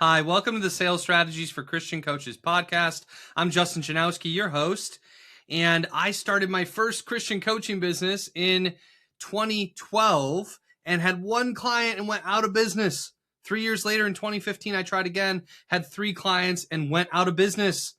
Hi, welcome to the Sales Strategies for Christian Coaches podcast. I'm Justin Janowski, your host, and I started my first Christian coaching business in 2012 and had one client and went out of business. 3 years later in 2015, I tried again, had 3 clients and went out of business.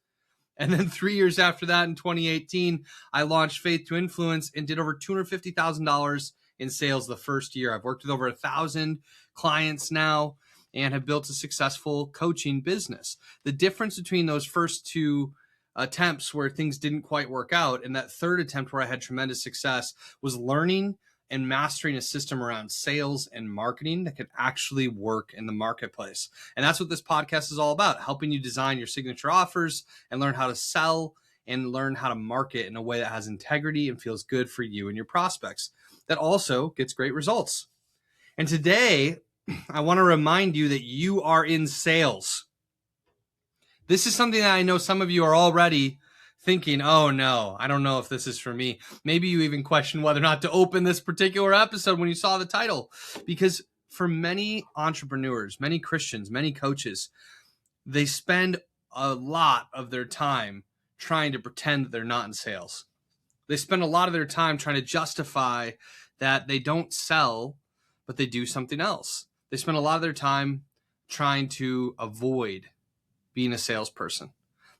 And then 3 years after that in 2018, I launched Faith to Influence and did over $250,000 in sales the first year. I've worked with over 1,000 clients now and have built a successful coaching business. The difference between those first 2 attempts where things didn't quite work out and that third attempt where I had tremendous success was learning and mastering a system around sales and marketing that could actually work in the marketplace. And that's what this podcast is all about, helping you design your signature offers and learn how to sell and learn how to market in a way that has integrity and feels good for you and your prospects. That also gets great results. And today, I want to remind you that you are in sales. This is something that I know some of you are already thinking, oh no, I don't know if this is for me. Maybe you even question whether or not to open this particular episode when you saw the title. Because for many entrepreneurs, many Christians, many coaches, they spend a lot of their time trying to pretend that they're not in sales. They spend a lot of their time trying to justify that they don't sell, but they do something else. They spend a lot of their time trying to avoid being a salesperson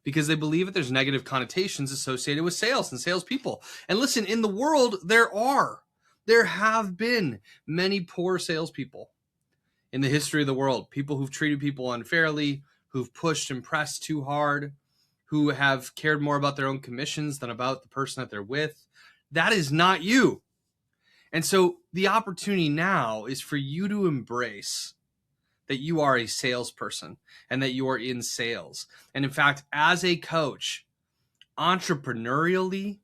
because they believe that there's negative connotations associated with sales and salespeople. And listen, in the world, there have been many poor salespeople in the history of the world. People who've treated people unfairly, who've pushed and pressed too hard, who have cared more about their own commissions than about the person that they're with. That is not you. And so the opportunity now is for you to embrace that you are a salesperson and that you are in sales. And in fact, as a coach, entrepreneurially,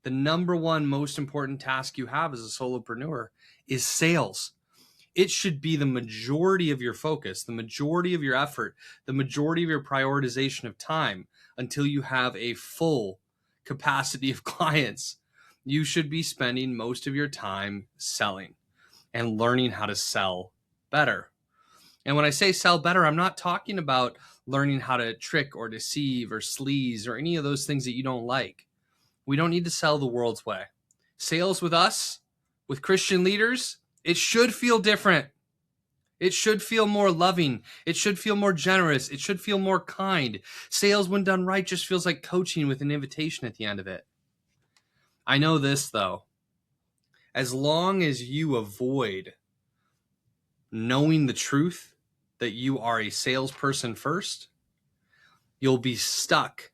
the number one most important task you have as a solopreneur is sales. It should be the majority of your focus, the majority of your effort, the majority of your prioritization of time until you have a full capacity of clients. You should be spending most of your time selling and learning how to sell better. And when I say sell better, I'm not talking about learning how to trick or deceive or sleaze or any of those things that you don't like. We don't need to sell the world's way. Sales with us, with Christian leaders, it should feel different. It should feel more loving. It should feel more generous. It should feel more kind. Sales, when done right, just feels like coaching with an invitation at the end of it. I know this, though. As long as you avoid knowing the truth that you are a salesperson first, you'll be stuck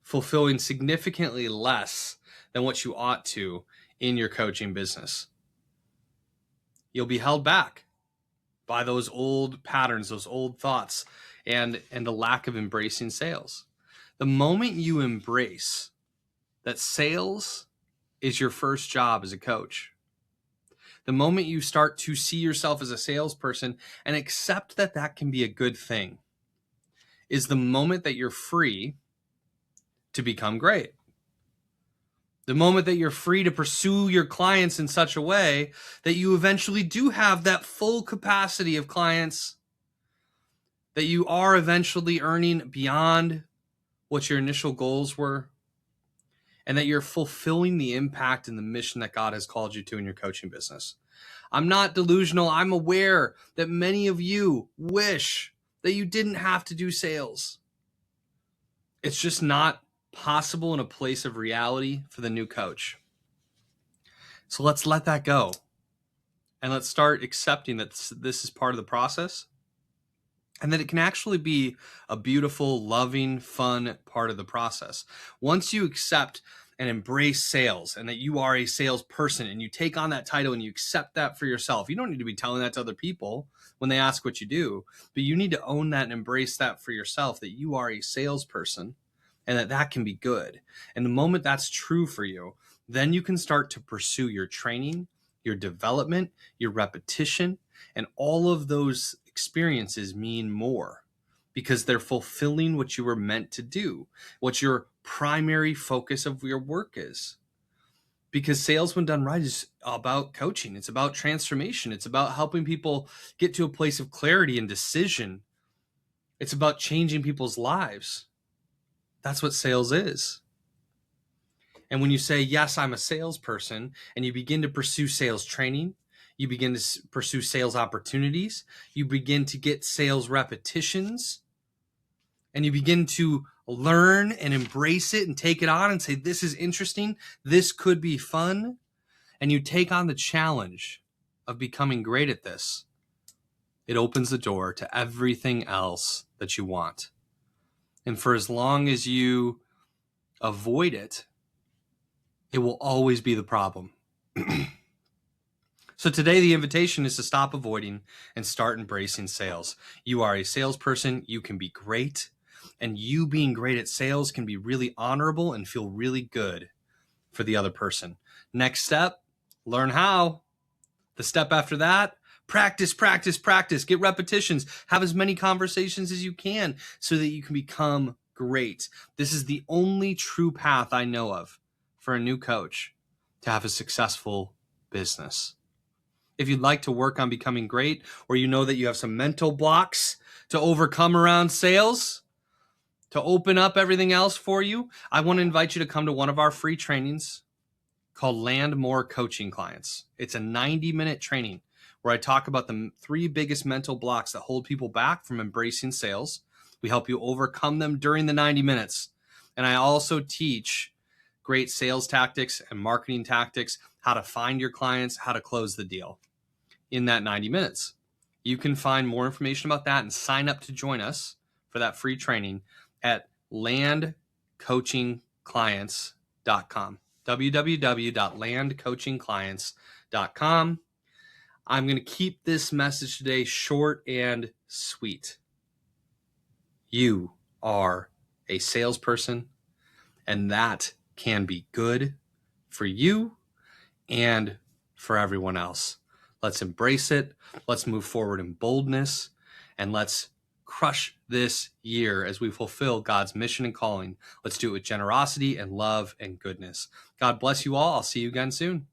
fulfilling significantly less than what you ought to in your coaching business. You'll be held back by those old patterns, those old thoughts, and the lack of embracing sales. The moment you embrace that sales is your first job as a coach, the moment you start to see yourself as a salesperson and accept that that can be a good thing, is the moment that you're free to become great. The moment that you're free to pursue your clients in such a way that you eventually do have that full capacity of clients, that you are eventually earning beyond what your initial goals were, and that you're fulfilling the impact and the mission that God has called you to in your coaching business. I'm not delusional. I'm aware that many of you wish that you didn't have to do sales. It's just not possible in a place of reality for the new coach. So let's let that go. And let's start accepting that this is part of the process and that it can actually be a beautiful, loving, fun part of the process. Once you accept and embrace sales and that you are a salesperson and you take on that title and you accept that for yourself, you don't need to be telling that to other people when they ask what you do, but you need to own that and embrace that for yourself, that you are a salesperson and that that can be good. And the moment that's true for you, then you can start to pursue your training, your development, your repetition, and all of those experiences mean more because they're fulfilling what you were meant to do, what your primary focus of your work is. Because sales, when done right, is about coaching. It's about transformation. It's about helping people get to a place of clarity and decision It's about changing people's lives. That's what sales is. And when you say, yes, I'm a salesperson, and you begin to pursue sales training, you begin to pursue sales opportunities, you begin to get sales repetitions, and you begin to learn and embrace it and take it on and say, this is interesting, this could be fun, and you take on the challenge of becoming great at this, it opens the door to everything else that you want. And for as long as you avoid it, it will always be the problem. So today, the invitation is to stop avoiding and start embracing sales. You are a salesperson. You can be great. And you being great at sales can be really honorable and feel really good for the other person. Next step, learn how. The step after that, practice, practice, practice. Get repetitions. Have as many conversations as you can so that you can become great. This is the only true path I know of for a new coach to have a successful business. If you'd like to work on becoming great, or you know that you have some mental blocks to overcome around sales, to open up everything else for you, I want to invite you to come to one of our free trainings called Land More Coaching Clients. It's a 90-minute training where I talk about the 3 biggest mental blocks that hold people back from embracing sales. We help you overcome them during the 90 minutes. And I also teach great sales tactics and marketing tactics, how to find your clients, how to close the deal in that 90 minutes. You can find more information about that and sign up to join us for that free training at landcoachingclients.com. www.landcoachingclients.com. I'm going to keep this message today short and sweet. You are a salesperson, and that can be good for you and for everyone else. Let's embrace it. Let's move forward in boldness, and let's crush this year as we fulfill God's mission and calling. Let's do it with generosity and love and goodness. God bless you all. I'll see you again soon.